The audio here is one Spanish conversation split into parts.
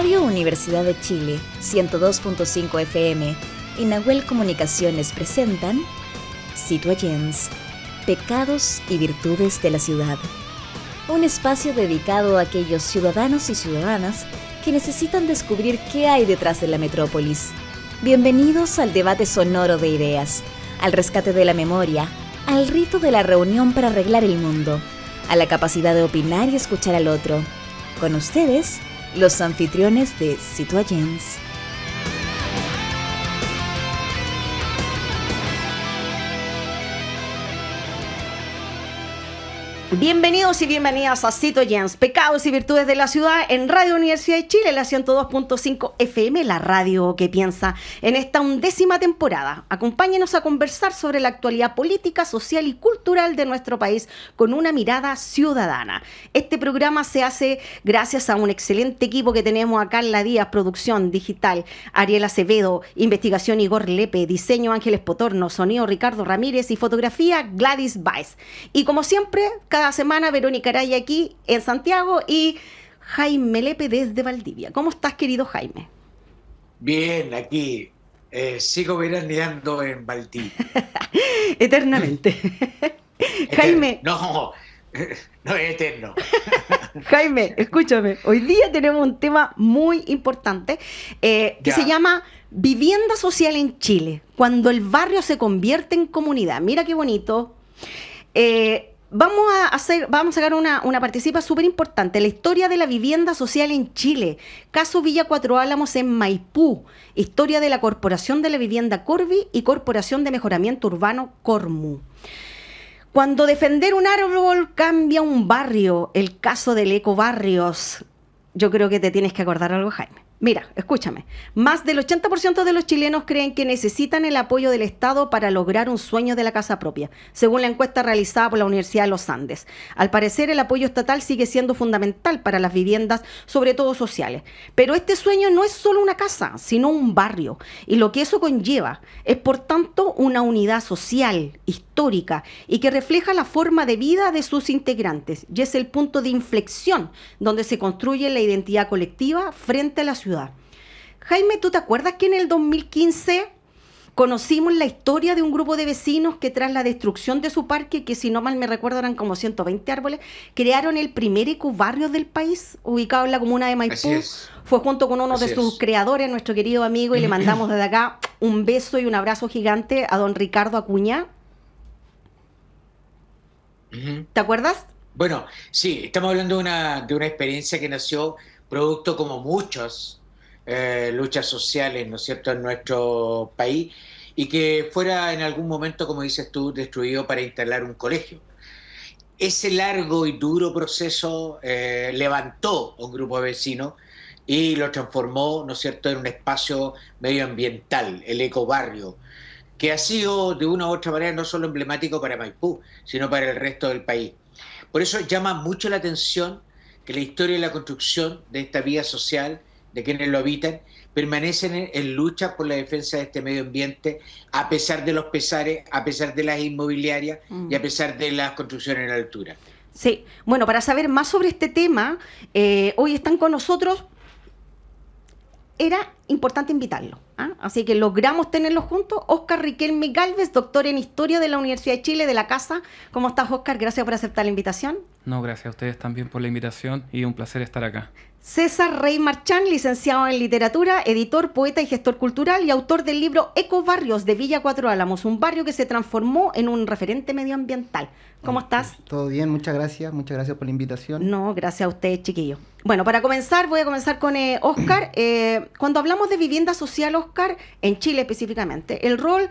Radio Universidad de Chile, 102.5 FM y Nahuel Comunicaciones presentan Citoyens, Pecados y Virtudes de la Ciudad. Un espacio dedicado a aquellos ciudadanos y ciudadanas que necesitan descubrir qué hay detrás de la metrópolis. Bienvenidos al debate sonoro de ideas, al rescate de la memoria, al rito de la reunión para arreglar el mundo, a la capacidad de opinar y escuchar al otro. Con ustedes, los anfitriones de Citoyens. Bienvenidos y bienvenidas a Citoyens, Pecados y Virtudes de la Ciudad en Radio Universidad de Chile, la 102.5 FM, la radio que piensa en esta 11ª temporada. Acompáñenos a conversar sobre la actualidad política, social y cultural de nuestro país con una mirada ciudadana. Este programa se hace gracias a un excelente equipo que tenemos acá en La Díaz, producción digital, Ariel Acevedo, investigación Igor Lepe, diseño Ángeles Potorno, sonido Ricardo Ramírez y fotografía Gladys Baez. Y como siempre, cada semana Verónica Araya aquí en Santiago y Jaime Lepe desde Valdivia. ¿Cómo estás, querido Jaime? Bien, aquí sigo veraneando en Valdivia. Eternamente. Jaime. No es eterno. Jaime, escúchame. Hoy día tenemos un tema muy importante que se llama Vivienda Social en Chile, cuando el barrio se convierte en comunidad. Mira qué bonito. Vamos a sacar una participa súper importante, la historia de la vivienda social en Chile, caso Villa Cuatro Álamos en Maipú, historia de la Corporación de la Vivienda Corvi y Corporación de Mejoramiento Urbano Cormu. Cuando defender un árbol cambia un barrio, el caso del Ecobarrios, yo creo que te tienes que acordar algo, Jaime. Mira, escúchame, más del 80% de los chilenos creen que necesitan el apoyo del Estado para lograr un sueño de la casa propia, según la encuesta realizada por la Universidad de los Andes. Al parecer, el apoyo estatal sigue siendo fundamental para las viviendas, sobre todo sociales. Pero este sueño no es solo una casa, sino un barrio. Y lo que eso conlleva es, por tanto, una unidad social, histórica, y que refleja la forma de vida de sus integrantes. Y es el punto de inflexión donde se construye la identidad colectiva frente a la ciudad. Jaime, ¿tú te acuerdas que en el 2015 conocimos la historia de un grupo de vecinos que tras la destrucción de su parque, que si no mal me recuerdo eran como 120 árboles, crearon el primer ecobarrio del país, ubicado en la comuna de Maipú? Fue junto con uno de sus creadores, nuestro querido amigo, y le mandamos desde acá un beso y un abrazo gigante a don Ricardo Acuña. ¿Te acuerdas? Bueno, sí, estamos hablando de una experiencia que nació producto, como muchas luchas sociales, ¿no es cierto?, en nuestro país, y que fuera en algún momento, como dices tú, destruido para instalar un colegio. Ese largo y duro proceso levantó a un grupo de vecinos y lo transformó, ¿no es cierto?, en un espacio medioambiental, el ecobarrio, que ha sido de una u otra manera no solo emblemático para Maipú, sino para el resto del país. Por eso llama mucho la atención que la historia y la construcción de esta vida social, de quienes lo habitan, permanecen en lucha por la defensa de este medio ambiente, a pesar de los pesares, a pesar de las inmobiliarias y a pesar de las construcciones en altura. Sí, bueno, para saber más sobre este tema, hoy están con nosotros. Era importante invitarlo, así que logramos tenerlos juntos. Óscar Riquelme Gálvez, doctor en Historia de la Universidad de Chile, de la Casa. ¿Cómo estás, Óscar? Gracias por aceptar la invitación. No, gracias a ustedes también por la invitación y un placer estar acá. César Rey Marchán, licenciado en Literatura, editor, poeta y gestor cultural y autor del libro Ecobarrios de Villa Cuatro Álamos, un barrio que se transformó en un referente medioambiental. ¿Cómo estás? Todo bien, muchas gracias por la invitación. No, gracias a ustedes, chiquillos. Bueno, para comenzar, voy a comenzar con Óscar. Cuando hablamos de vivienda social, Óscar, en Chile específicamente, el rol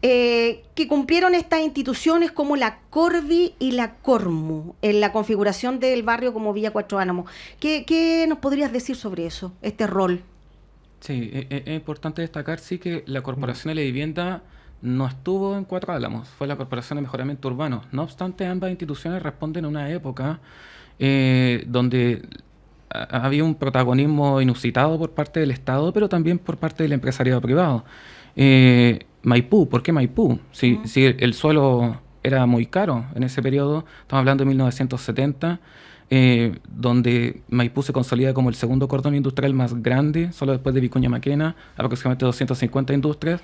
que cumplieron estas instituciones como la Corvi y la Cormu en la configuración del barrio como Villa Cuatro Álamos. ¿Qué nos podrías decir sobre eso, este rol? Sí, es importante destacar, sí, que la Corporación de la Vivienda no estuvo en Cuatro Álamos, fue la Corporación de Mejoramiento Urbano. No obstante, ambas instituciones responden a una época donde había un protagonismo inusitado por parte del Estado, pero también por parte del empresariado privado. Maipú, ¿por qué Maipú? Si el suelo era muy caro en ese periodo, estamos hablando de 1970, donde Maipú se consolida como el segundo cordón industrial más grande, solo después de Vicuña Maquena, aproximadamente 250 industrias.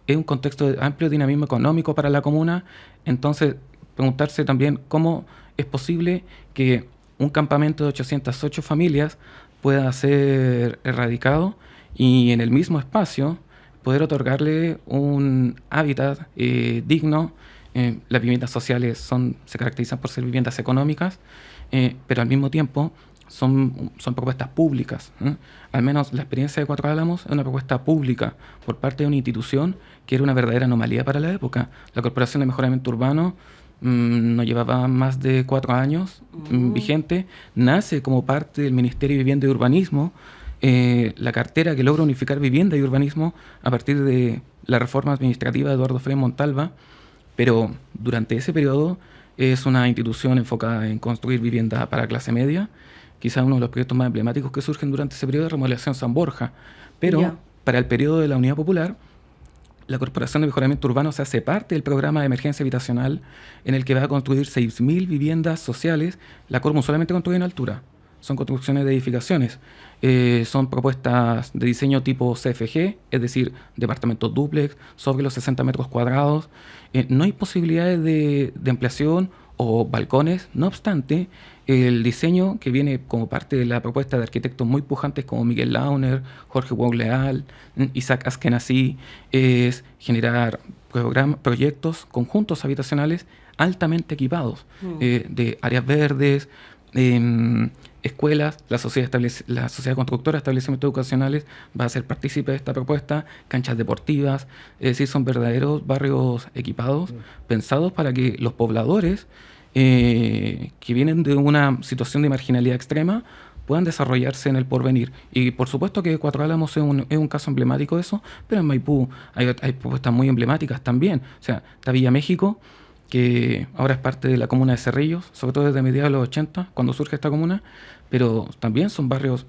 Es un contexto de amplio dinamismo económico para la comuna. Entonces, preguntarse también cómo es posible que un campamento de 808 familias pueda ser erradicado y en el mismo espacio poder otorgarle un hábitat digno. Las viviendas sociales se caracterizan por ser viviendas económicas, pero al mismo tiempo son propuestas públicas. Al menos la experiencia de Cuatro Álamos es una propuesta pública por parte de una institución que era una verdadera anomalía para la época. La Corporación de Mejoramiento Urbano no llevaba más de 4 años vigente, nace como parte del Ministerio de Vivienda y Urbanismo, la cartera que logra unificar vivienda y urbanismo a partir de la reforma administrativa de Eduardo Frei Montalva, pero durante ese periodo es una institución enfocada en construir vivienda para clase media, quizás uno de los proyectos más emblemáticos que surgen durante ese periodo de remodelación San Borja, pero para el periodo de la Unidad Popular, la Corporación de Mejoramiento Urbano se hace parte del programa de emergencia habitacional en el que va a construir 6.000 viviendas sociales. La Cormu solamente construye en altura, son construcciones de edificaciones, son propuestas de diseño tipo CFG, es decir, departamentos dúplex sobre los 60 metros cuadrados. No hay posibilidades de ampliación o balcones, no obstante, el diseño que viene como parte de la propuesta de arquitectos muy pujantes como Miguel Launer, Jorge Wong-Leal, Isaac Askenazi, es generar proyectos, conjuntos habitacionales altamente equipados, de áreas verdes, escuelas. La sociedad constructora de establecimientos educacionales va a ser partícipe de esta propuesta, canchas deportivas, es decir, son verdaderos barrios equipados, pensados para que los pobladores que vienen de una situación de marginalidad extrema puedan desarrollarse en el porvenir. Y por supuesto que Cuatro Álamos es un caso emblemático de eso, pero en Maipú hay propuestas muy emblemáticas también. O sea, está Villa México, que ahora es parte de la comuna de Cerrillos, sobre todo desde mediados de los 80, cuando surge esta comuna, pero también son barrios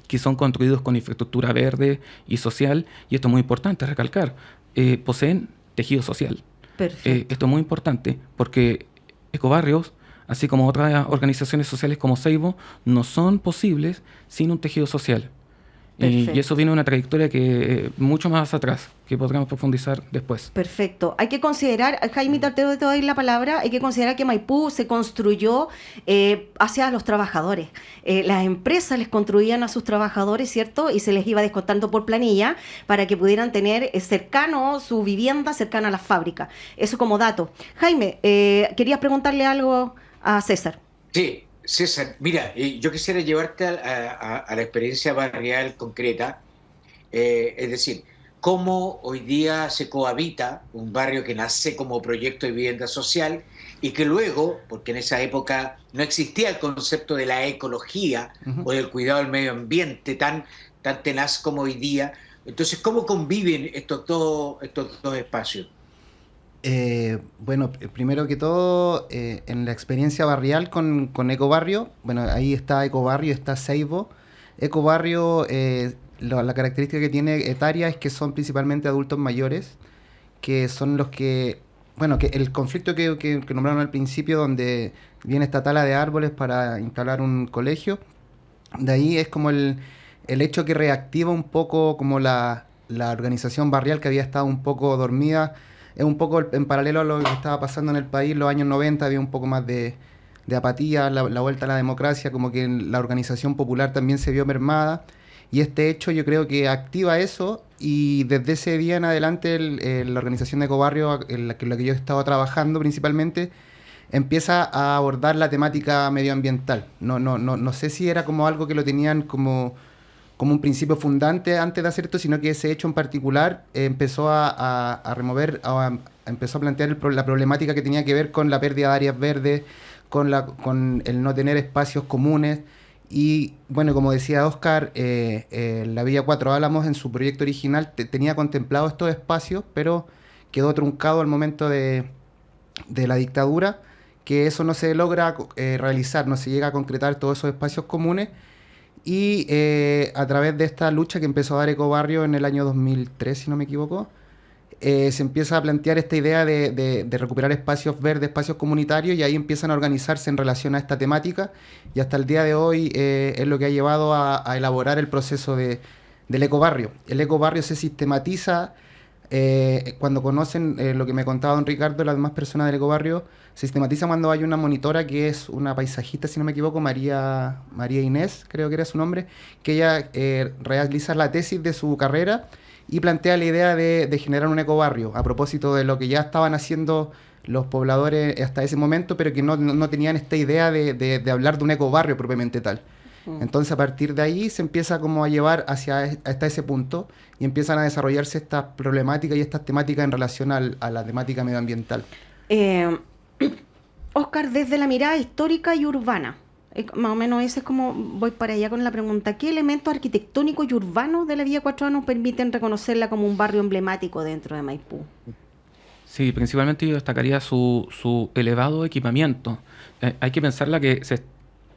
que son construidos con infraestructura verde y social, y esto es muy importante recalcar, poseen tejido social. Perfecto. Esto es muy importante porque ecobarrios, así como otras organizaciones sociales como Seibo, no son posibles sin un tejido social. Y eso viene de una trayectoria que mucho más atrás, que podremos profundizar después. Perfecto. Hay que considerar, Jaime, te doy la palabra, hay que considerar que Maipú se construyó hacia los trabajadores. Las empresas les construían a sus trabajadores, ¿cierto? Y se les iba descontando por planilla para que pudieran tener cercano su vivienda, cercana a la fábrica. Eso como dato. Jaime, querías preguntarle algo a César. Sí. César, mira, yo quisiera llevarte a la experiencia barrial concreta, es decir, cómo hoy día se cohabita un barrio que nace como proyecto de vivienda social y que luego, porque en esa época no existía el concepto de la ecología o del cuidado del medio ambiente tan tenaz como hoy día, entonces, ¿cómo conviven estos dos espacios? Bueno, primero que todo, en la experiencia barrial con Ecobarrio, bueno, ahí está Ecobarrio, está Seibo. Ecobarrio, la característica que tiene etaria es que son principalmente adultos mayores, que son los que, bueno, que el conflicto que nombraron al principio, donde viene esta tala de árboles para instalar un colegio, de ahí es como el hecho que reactiva un poco como la organización barrial que había estado un poco dormida. Es un poco en paralelo a lo que estaba pasando en el país en los años 90, había un poco más de apatía, la vuelta a la democracia, como que la organización popular también se vio mermada, y este hecho yo creo que activa eso, y desde ese día en adelante la organización de Ecobarrio, en la que yo he estado trabajando principalmente, empieza a abordar la temática medioambiental. No sé si era como algo que lo tenían como un principio fundante antes de hacer esto, sino que ese hecho en particular empezó a remover, empezó a plantear la problemática que tenía que ver con la pérdida de áreas verdes, con el no tener espacios comunes. Y bueno, como decía Óscar, la Villa Cuatro Álamos en su proyecto original tenía contemplado estos espacios, pero quedó truncado al momento de la dictadura, que eso no se logra realizar, no se llega a concretar todos esos espacios comunes. Y a través de esta lucha que empezó a dar Ecobarrio en el año 2003, si no me equivoco, se empieza a plantear esta idea de recuperar espacios verdes, espacios comunitarios, y ahí empiezan a organizarse en relación a esta temática, y hasta el día de hoy es lo que ha llevado a elaborar el proceso del ecobarrio. El ecobarrio se sistematiza, cuando conocen lo que me contaba don Ricardo, las demás personas del ecobarrio, se sistematiza cuando hay una monitora que es una paisajista, si no me equivoco, María Inés, creo que era su nombre, que ella realiza la tesis de su carrera y plantea la idea de generar un ecobarrio, a propósito de lo que ya estaban haciendo los pobladores hasta ese momento, pero que no tenían esta idea de hablar de un ecobarrio propiamente tal. Entonces, a partir de ahí se empieza como a llevar hasta ese punto, y empiezan a desarrollarse estas problemáticas y estas temáticas en relación a la temática medioambiental. Óscar, desde la mirada histórica y urbana, más o menos ese es como voy para allá con la pregunta. ¿Qué elementos arquitectónicos y urbanos de la Villa 4A nos permiten reconocerla como un barrio emblemático dentro de Maipú? Sí, principalmente yo destacaría su elevado equipamiento. Hay que pensarla que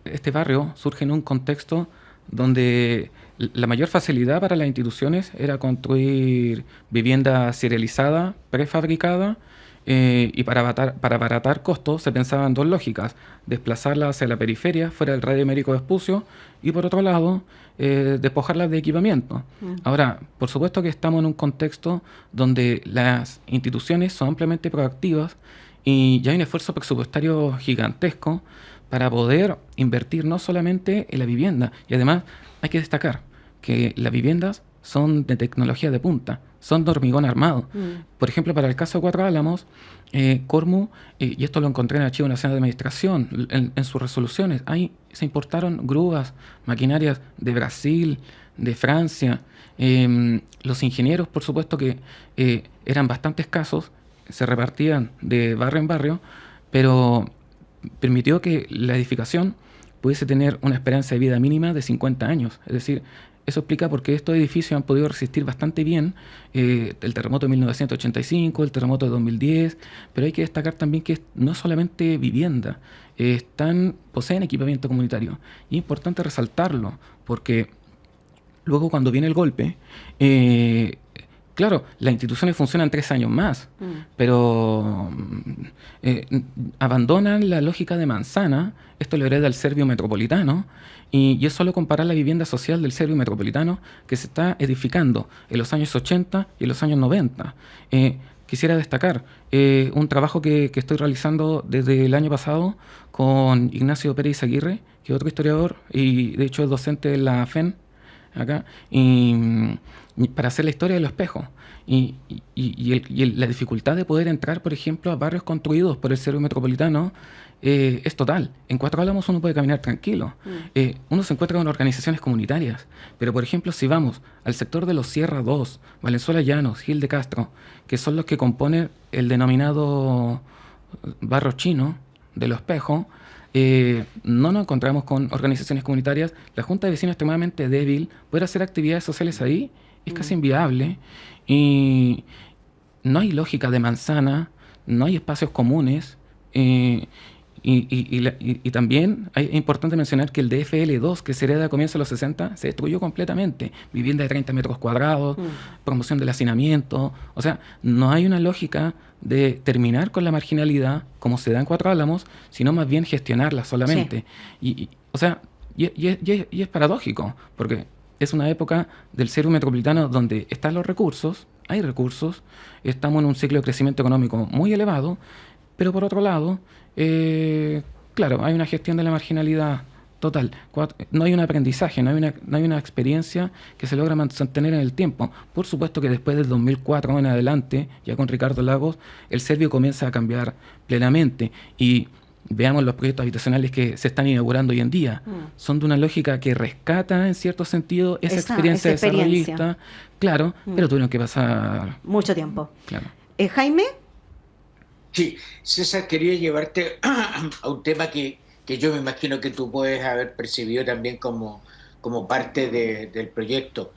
este barrio surge en un contexto donde la mayor facilidad para las instituciones era construir vivienda serializada, prefabricada, y para abaratar costos se pensaban dos lógicas: desplazarlas hacia la periferia, fuera del radio médico de Vespucio, y por otro lado, despojarlas de equipamiento. Ahora, por supuesto que estamos en un contexto donde las instituciones son ampliamente proactivas y ya hay un esfuerzo presupuestario gigantesco para poder invertir no solamente en la vivienda, y además hay que destacar que las viviendas son de tecnología de punta, son de hormigón armado. Por ejemplo, para el caso de Cuatro Álamos, Cormu, y esto lo encontré en el Archivo Nacional de Administración, en sus resoluciones, se importaron grúas, maquinarias de Brasil, de Francia. Los ingenieros, por supuesto que eran bastante escasos, se repartían de barrio en barrio, pero permitió que la edificación pudiese tener una esperanza de vida mínima de 50 años. Es decir, eso explica por qué estos edificios han podido resistir bastante bien el terremoto de 1985, el terremoto de 2010, pero hay que destacar también que no es solamente vivienda, poseen equipamiento comunitario. Y es importante resaltarlo, porque luego cuando viene el golpe, claro, las instituciones funcionan 3 años más, pero abandonan la lógica de manzana. Esto lo hereda el Servio Metropolitano, y es solo comparar la vivienda social del Servio Metropolitano que se está edificando en los años 80 y en los años 90. Quisiera destacar un trabajo que estoy realizando desde el año pasado con Ignacio Pérez Aguirre, que es otro historiador y de hecho es docente de la FEN acá, y para hacer la historia de los espejos y la dificultad de poder entrar, por ejemplo, a barrios construidos por el Servio Metropolitano es total. En Cuatro Álamos uno puede caminar tranquilo. Uno se encuentra con organizaciones comunitarias, pero por ejemplo, si vamos al sector de los Sierra 2, Valenzuela Llanos, Gil de Castro, que son los que componen el denominado barrio chino de los espejos, no nos encontramos con organizaciones comunitarias. La Junta de Vecinos es extremadamente débil. Poder hacer actividades sociales ahí es casi inviable, y no hay lógica de manzana, no hay espacios comunes, y también es importante mencionar que el DFL2, que se hereda a comienzos de los 60, se destruyó completamente. Vivienda de 30 metros cuadrados, promoción del hacinamiento. O sea, no hay una lógica de terminar con la marginalidad como se da en Cuatro Álamos, sino más bien gestionarla solamente. Sí. Y es paradójico, porque es una época del Servio Metropolitano donde están los recursos, hay recursos, estamos en un ciclo de crecimiento económico muy elevado, pero por otro lado, claro, hay una gestión de la marginalidad total. No hay un aprendizaje, no hay una experiencia que se logra mantener en el tiempo. Por supuesto que después del 2004 en adelante, ya con Ricardo Lagos, el Servio comienza a cambiar plenamente. Y veamos los proyectos habitacionales que se están inaugurando hoy en día. Son de una lógica que rescata, en cierto sentido, esa experiencia desarrollista. Claro, pero tuvieron que pasar mucho tiempo. Claro. Jaime. Sí, César, quería llevarte a un tema que yo me imagino que tú puedes haber percibido también como parte del proyecto.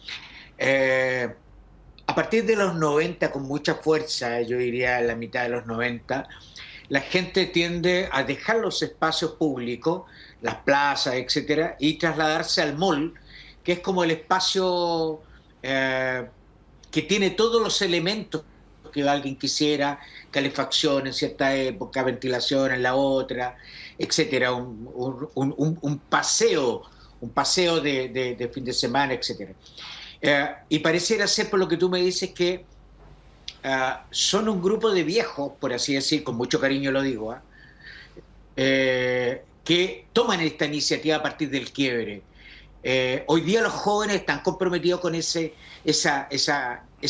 A partir de los 90, con mucha fuerza, yo diría la mitad de los 90, la gente tiende a dejar los espacios públicos, las plazas, etcétera, y trasladarse al mall, que es como el espacio que tiene todos los elementos que alguien quisiera, calefacción en cierta época, ventilación en la otra, etcétera, un paseo de fin de semana, etcétera. Y pareciera ser, por lo que tú me dices, que son un grupo de viejos, por así decir, con mucho cariño lo digo, que toman esta iniciativa a partir del quiebre. Hoy día los jóvenes están comprometidos con ese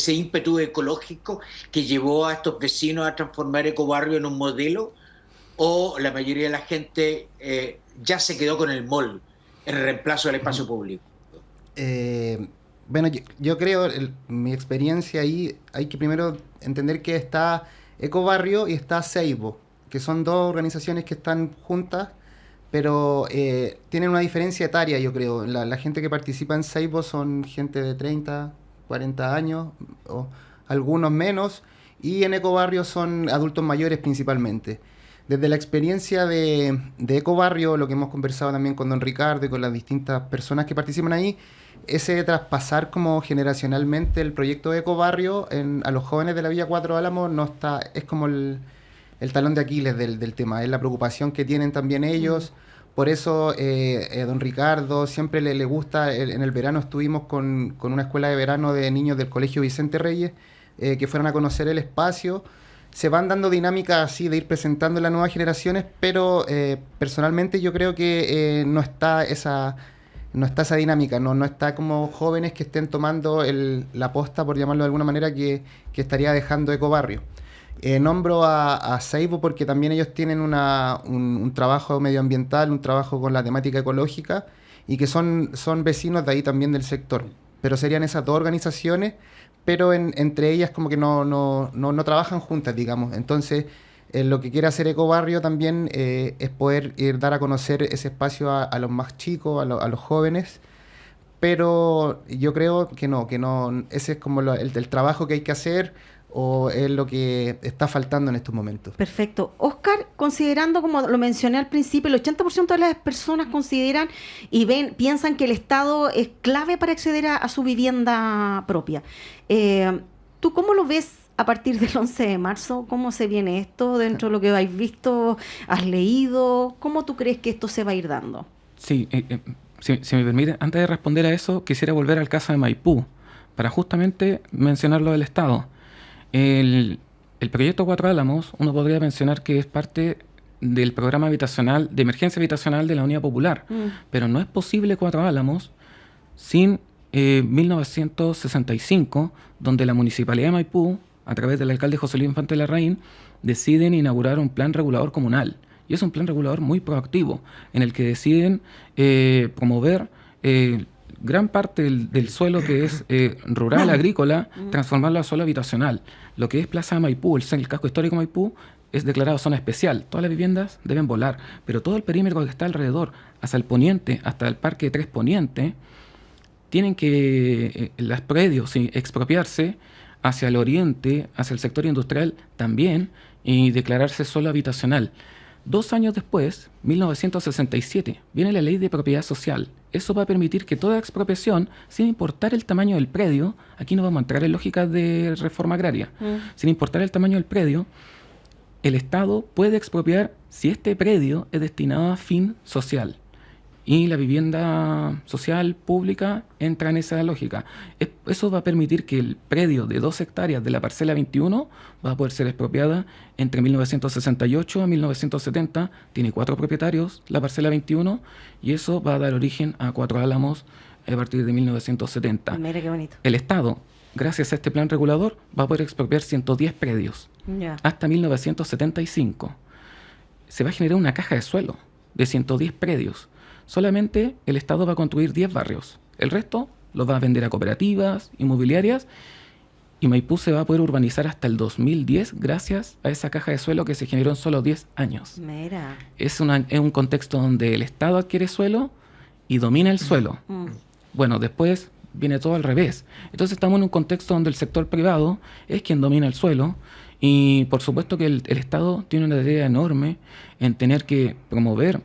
ímpetu ecológico que llevó a estos vecinos a transformar Ecobarrio en un modelo, o la mayoría de la gente ya se quedó con el mall en reemplazo del espacio público. Bueno, yo creo, mi experiencia ahí, hay que primero entender que está Ecobarrio y está Seibo, que son dos organizaciones que están juntas, pero tienen una diferencia etaria, yo creo. La gente que participa en Seibo son gente de 30, 40 años, o algunos menos, y en Ecobarrio son adultos mayores principalmente. Desde la experiencia de Ecobarrio, lo que hemos conversado también con don Ricardo y con las distintas personas que participan ahí, ese traspasar como generacionalmente el proyecto de Ecobarrio a los jóvenes de la Villa Cuatro Álamos no está, es como el talón de Aquiles del tema, es la preocupación que tienen también ellos. Por eso don Ricardo siempre le gusta, en el verano estuvimos con una escuela de verano de niños del Colegio Vicente Reyes, que fueron a conocer el espacio. Se van dando dinámicas así de ir presentando las nuevas generaciones, pero personalmente yo creo que no está esa dinámica, no está como jóvenes que estén tomando la posta, por llamarlo de alguna manera, que estaría dejando Ecobarrio. Nombro a Seibo porque también ellos tienen un trabajo medioambiental, un trabajo con la temática ecológica, y que son vecinos de ahí también del sector. Pero serían esas dos organizaciones, pero entre ellas como que no trabajan juntas, digamos. Entonces, lo que quiere hacer Ecobarrio también es poder dar a conocer ese espacio a los más chicos, a los jóvenes, pero yo creo que no, ese es como el trabajo que hay que hacer, o es lo que está faltando en estos momentos. Perfecto. Oscar, considerando, como lo mencioné al principio, el 80% de las personas consideran y piensan que el Estado es clave para acceder a su vivienda propia. ¿Tú cómo lo ves a partir del 11 de marzo? ¿Cómo se viene esto dentro de lo que habéis visto, has leído? ¿Cómo tú crees que esto se va a ir dando? Sí, si me permite, antes de responder a eso, quisiera volver al caso de Maipú, para justamente mencionar lo del Estado. El proyecto Cuatro Álamos, uno podría mencionar que es parte del programa habitacional, de emergencia habitacional de la Unidad Popular, pero no es posible Cuatro Álamos sin 1965, donde la Municipalidad de Maipú, a través del alcalde José Luis Infante Larraín, deciden inaugurar un plan regulador comunal. Y es un plan regulador muy proactivo, en el que deciden promover gran parte del suelo que es rural, agrícola, transformarlo a suelo habitacional. Lo que es Plaza Maipú, el casco histórico Maipú, es declarado zona especial. Todas las viviendas deben volar, pero todo el perímetro que está alrededor, hasta el poniente, hasta el Parque 3 Poniente, tienen que los predios expropiarse hacia el oriente, hacia el sector industrial también, y declararse suelo habitacional. 2 años después, 1967, viene la Ley de Propiedad Social. Eso va a permitir que toda expropiación, sin importar el tamaño del predio, aquí no vamos a entrar en lógicas de reforma agraria, sin importar el tamaño del predio, el Estado puede expropiar si este predio es destinado a fin social. Y la vivienda social pública entra en esa lógica. Eso va a permitir que el predio de 2 hectáreas de la parcela 21 va a poder ser expropiada entre 1968 a 1970. Tiene 4 propietarios la parcela 21, y eso va a dar origen a Cuatro Álamos a partir de 1970. Mira qué bonito. El Estado, gracias a este plan regulador, va a poder expropiar 110 predios. Hasta 1975. Se va a generar una caja de suelo de 110 predios. Solamente el Estado va a construir 10 barrios. El resto los va a vender a cooperativas, inmobiliarias, y Maipú se va a poder urbanizar hasta el 2010 gracias a esa caja de suelo que se generó en solo 10 años. Mira. Es un contexto donde el Estado adquiere suelo y domina el suelo. Bueno, después viene todo al revés. Entonces estamos en un contexto donde el sector privado es quien domina el suelo, y por supuesto que el Estado tiene una tarea enorme en tener que promover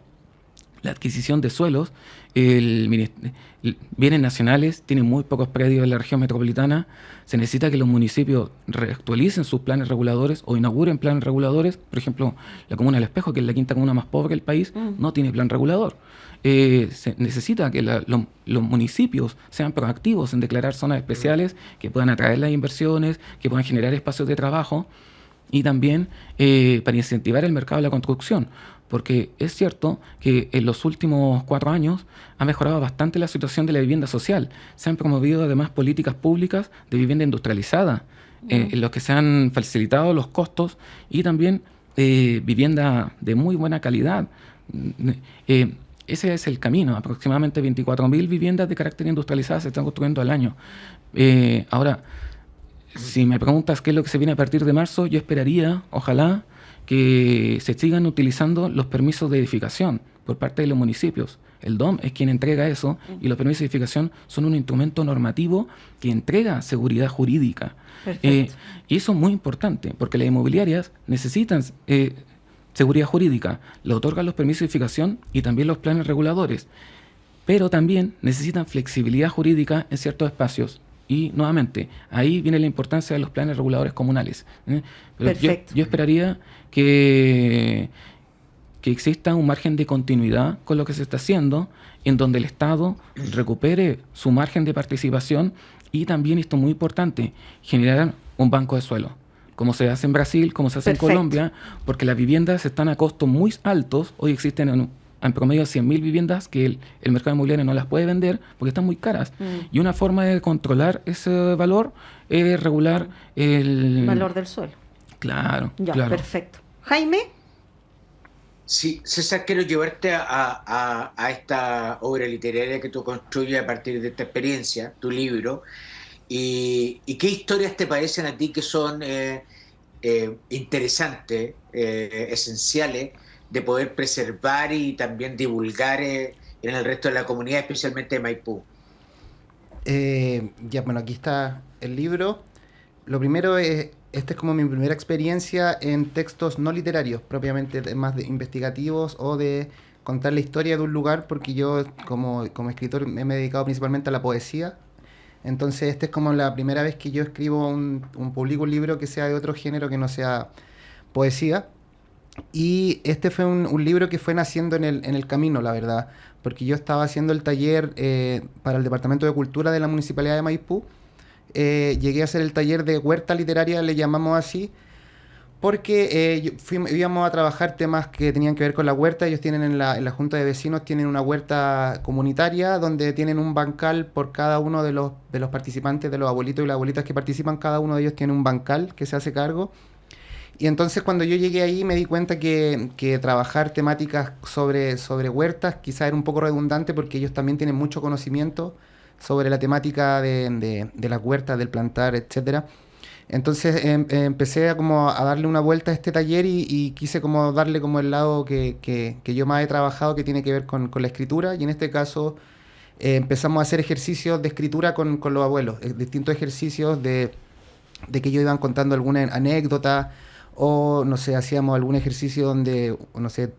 la adquisición de suelos bienes nacionales, tienen muy pocos predios en la región metropolitana. Se necesita que los municipios reactualicen sus planes reguladores o inauguren planes reguladores. Por ejemplo, la comuna del Espejo, que es la quinta comuna más pobre del país, no tiene plan regulador. Se necesita que los municipios sean proactivos en declarar zonas especiales que puedan atraer las inversiones, que puedan generar espacios de trabajo y también para incentivar el mercado de la construcción. Porque es cierto que en los últimos 4 años ha mejorado bastante la situación de la vivienda social. Se han promovido además políticas públicas de vivienda industrializada, en los que se han facilitado los costos y también vivienda de muy buena calidad. Ese es el camino. Aproximadamente 24.000 viviendas de carácter industrializada se están construyendo al año. Ahora, si me preguntas qué es lo que se viene a partir de marzo, yo esperaría, ojalá, que se sigan utilizando los permisos de edificación por parte de los municipios. El DOM es quien entrega eso y los permisos de edificación son un instrumento normativo que entrega seguridad jurídica. Y eso es muy importante porque las inmobiliarias necesitan seguridad jurídica, le otorgan los permisos de edificación y también los planes reguladores, pero también necesitan flexibilidad jurídica en ciertos espacios. Y nuevamente, ahí viene la importancia de los planes reguladores comunales. Pero yo esperaría que exista un margen de continuidad con lo que se está haciendo, en donde el Estado recupere su margen de participación y también, esto es muy importante, generar un banco de suelo, como se hace en Brasil, como se hace en Colombia, porque las viviendas están a costos muy altos. Hoy existen en promedio 100.000 viviendas que el mercado inmobiliario no las puede vender porque están muy caras. Y una forma de controlar ese valor es regular el valor del suelo. Claro, ya, claro. Perfecto. Jaime. Sí, César, quiero llevarte a esta obra literaria que tú construyes a partir de esta experiencia, tu libro. ¿Y qué historias te parecen a ti que son interesantes, esenciales, de poder preservar y también divulgar en el resto de la comunidad, especialmente de Maipú? Bueno, aquí está el libro. Lo primero es, esta es como mi primera experiencia en textos no literarios, propiamente más de investigativos o de contar la historia de un lugar, porque yo como escritor me he dedicado principalmente a la poesía. Entonces esta es como la primera vez que yo escribo publico un libro que sea de otro género que no sea poesía. Y este fue un libro que fue naciendo en el camino, la verdad, porque yo estaba haciendo el taller para el Departamento de Cultura de la Municipalidad de Maipú. Llegué a hacer el taller de huerta literaria, le llamamos así, porque íbamos a trabajar temas que tenían que ver con la huerta. Ellos tienen en la Junta de Vecinos, tienen una huerta comunitaria donde tienen un bancal por cada uno de los participantes, de los abuelitos y las abuelitas que participan. Cada uno de ellos tiene un bancal que se hace cargo. Y entonces cuando yo llegué ahí me di cuenta que trabajar temáticas sobre huertas quizá era un poco redundante, porque ellos también tienen mucho conocimiento sobre la temática de las huertas, del plantar, etcétera. Entonces empecé a darle una vuelta a este taller y quise como darle como el lado que yo más he trabajado, que tiene que ver con la escritura. Y en este caso empezamos a hacer ejercicios de escritura con los abuelos, distintos ejercicios de que ellos iban contando alguna anécdota, o no sé, hacíamos algún ejercicio donde, no sé,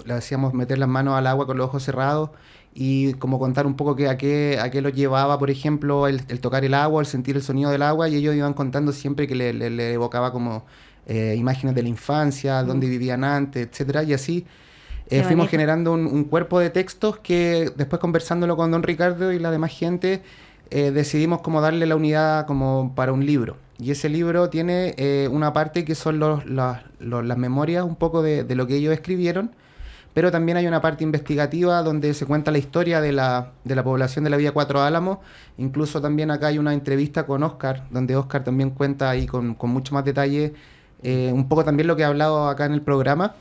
le hacíamos meter las manos al agua con los ojos cerrados y como contar un poco a qué los llevaba, por ejemplo, el tocar el agua, el sentir el sonido del agua. Y ellos iban contando siempre que le evocaba como imágenes de la infancia, dónde vivían antes, etcétera. Y así fuimos generando un cuerpo de textos que después, conversándolo con don Ricardo y la demás gente, decidimos como darle la unidad como para un libro. Y ese libro tiene una parte que son las memorias un poco de lo que ellos escribieron, pero también hay una parte investigativa donde se cuenta la historia de la población de la Villa Cuatro Álamos. Incluso también acá hay una entrevista con Óscar, donde Óscar también cuenta ahí con mucho más detalle un poco también lo que he hablado acá en el programa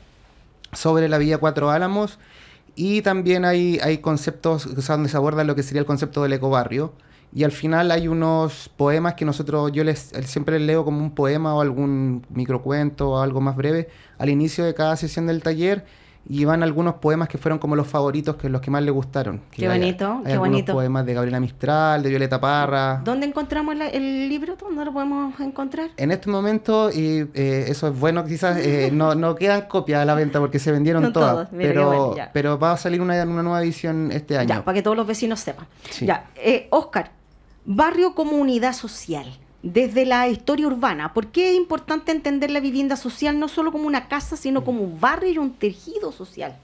sobre la Villa Cuatro Álamos. Y también hay conceptos, o sea, donde se aborda lo que sería el concepto del ecobarrio. Y al final hay unos poemas que yo siempre les leo como un poema o algún microcuento o algo más breve al inicio de cada sesión del taller, y van algunos poemas que fueron como los favoritos, que los que más le gustaron. Qué bonito, hay algunos poemas de Gabriela Mistral, de Violeta Parra. ¿Dónde encontramos el libro? ¿Dónde lo podemos encontrar? En este momento, y eso es bueno, quizás no quedan copias a la venta porque se vendieron todas, pero va a salir una nueva edición este año. Ya, para que todos los vecinos sepan. Sí. Ya, Óscar, barrio comunidad social. Desde la historia urbana, ¿por qué es importante entender la vivienda social no solo como una casa, sino como un barrio y un tejido social?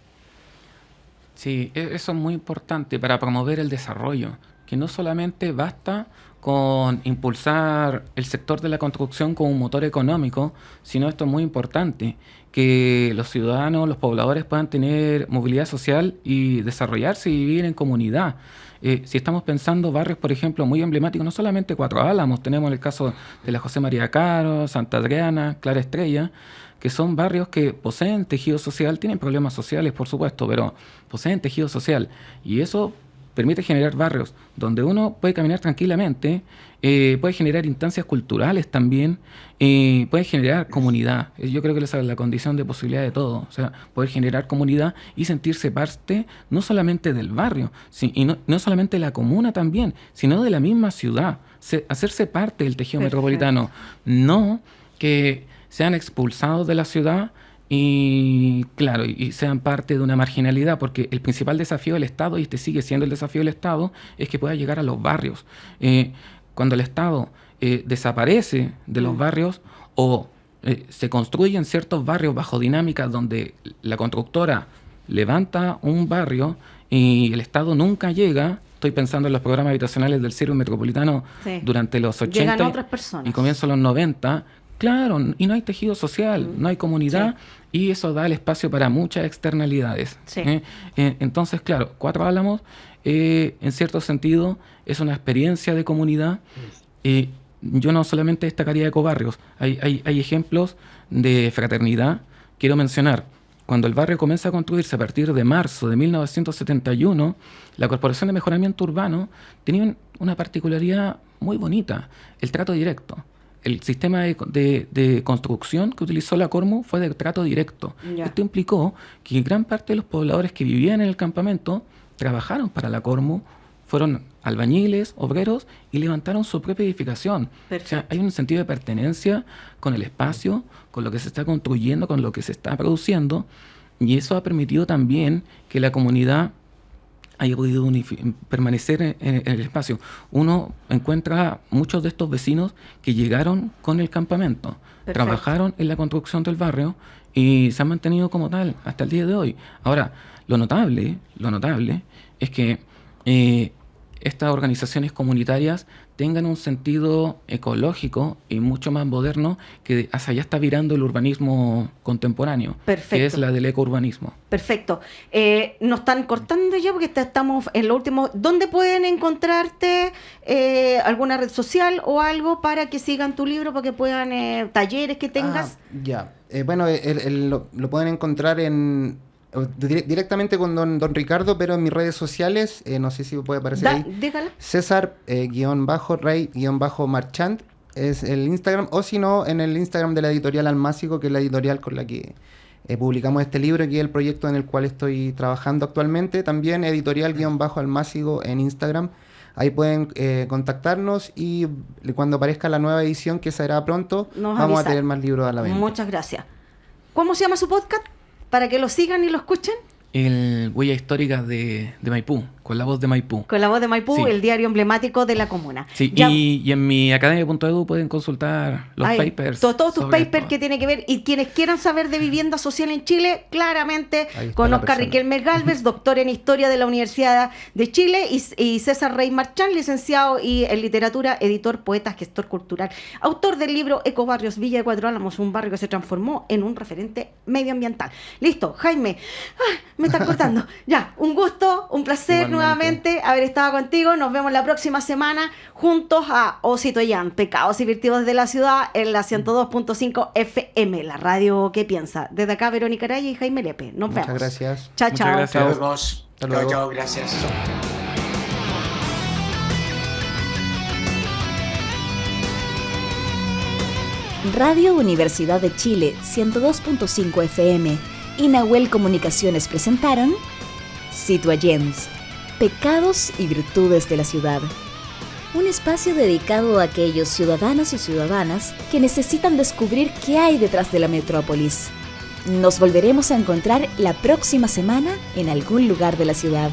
Sí, eso es muy importante para promover el desarrollo, que no solamente basta con impulsar el sector de la construcción como un motor económico, sino esto es muy importante, que los ciudadanos, los pobladores puedan tener movilidad social y desarrollarse y vivir en comunidad. Si estamos pensando barrios, por ejemplo, muy emblemáticos, no solamente Cuatro Álamos, tenemos el caso de la José María Caro, Santa Adriana, Clara Estrella, que son barrios que poseen tejido social, tienen problemas sociales, por supuesto, pero poseen tejido social. Y eso permite generar barrios donde uno puede caminar tranquilamente, puede generar instancias culturales también, puede generar comunidad. Yo creo que esa es la condición de posibilidad de todo, o sea, poder generar comunidad y sentirse parte no solamente del barrio, y no solamente de la comuna también, sino de la misma ciudad, hacerse parte del tejido metropolitano, no que sean expulsados de la ciudad y claro, y sean parte de una marginalidad, porque el principal desafío del Estado, y este sigue siendo el desafío del Estado, es que pueda llegar a los barrios. Cuando el Estado desaparece de los barrios o se construyen ciertos barrios bajo dinámicas donde la constructora levanta un barrio y el Estado nunca llega. Estoy pensando en los programas habitacionales del Circo Metropolitano durante los 80 llegan otras personas. Y comienzo los 90. Claro, y no hay tejido social, no hay comunidad, y eso da el espacio para muchas externalidades. Sí. Entonces, claro, Cuatro Álamos, en cierto sentido, es una experiencia de comunidad. Yo no solamente destacaría ecobarrios, hay ejemplos de fraternidad. Quiero mencionar, cuando el barrio comienza a construirse a partir de marzo de 1971, la Corporación de Mejoramiento Urbano tenía una particularidad muy bonita, el trato directo. El sistema de construcción que utilizó la Cormu fue de trato directo. Ya. Esto implicó que gran parte de los pobladores que vivían en el campamento trabajaron para la Cormu, fueron albañiles, obreros y levantaron su propia edificación. Perfecto. O sea, hay un sentido de pertenencia con el espacio, con lo que se está construyendo, con lo que se está produciendo, y eso ha permitido también que la comunidad haya podido permanecer en el espacio. Uno encuentra muchos de estos vecinos que llegaron con el campamento, Perfecto. trabajaron en la construcción del barrio y se han mantenido como tal hasta el día de hoy. Ahora, lo notable es que estas organizaciones comunitarias tengan un sentido ecológico y mucho más moderno, que hacia allá está virando el urbanismo contemporáneo, Perfecto. que es la del ecourbanismo. Perfecto. Nos están cortando ya porque estamos en lo último. ¿Dónde pueden encontrarte? ¿Alguna red social o algo para que sigan tu libro, para que puedan talleres que tengas? Bueno, lo pueden encontrar directamente con don Ricardo, pero en mis redes sociales, no sé si puede aparecer ahí. Déjala. César Rey-Marchand es el Instagram, o si no, en el Instagram de la editorial Almácigo, que es la editorial con la que publicamos este libro, que es el proyecto en el cual estoy trabajando actualmente. También editorial-Almácigo en Instagram. Ahí pueden contactarnos y cuando aparezca la nueva edición, que será pronto, vamos a tener más libros a la venta. Muchas gracias. ¿Cómo se llama su podcast? Para que lo sigan y lo escuchen. El Huella Histórica de Maipú, con la voz de Maipú. Con la voz de Maipú, Sí. el diario emblemático de la comuna. Sí, Ya- y en mi academia.edu pueden consultar los papers. Todos tus sobre papers esto. que tienen que ver. Y quienes quieran saber de vivienda social en Chile, claramente Ahí está con la Óscar persona. Riquelme Gálvez, doctor en Historia de la Universidad de Chile, y César Rey Marchand, licenciado y en literatura, editor, poeta, gestor cultural, autor del libro Ecobarrios Villa de Cuatro Álamos, un barrio que se transformó en un referente medioambiental. Listo, Jaime. Me está cortando. Ya, un gusto, un placer Igualmente. nuevamente haber estado contigo. Nos vemos la próxima semana juntos a Osito Yan, Pecados y Virtudes de la Ciudad, en la 102.5 FM, la radio que piensa. Desde acá, Verónica Araya y Jaime Lepe. Nos vemos. Muchas gracias. Chao, Muchas chao. gracias. Nos vemos. Hasta luego. Chao, gracias. Radio Universidad de Chile 102.5 FM y Nahuel Comunicaciones presentaron Citoyens, pecados y virtudes de la ciudad. Un espacio dedicado a aquellos ciudadanos y ciudadanas que necesitan descubrir qué hay detrás de la metrópolis. Nos volveremos a encontrar la próxima semana en algún lugar de la ciudad.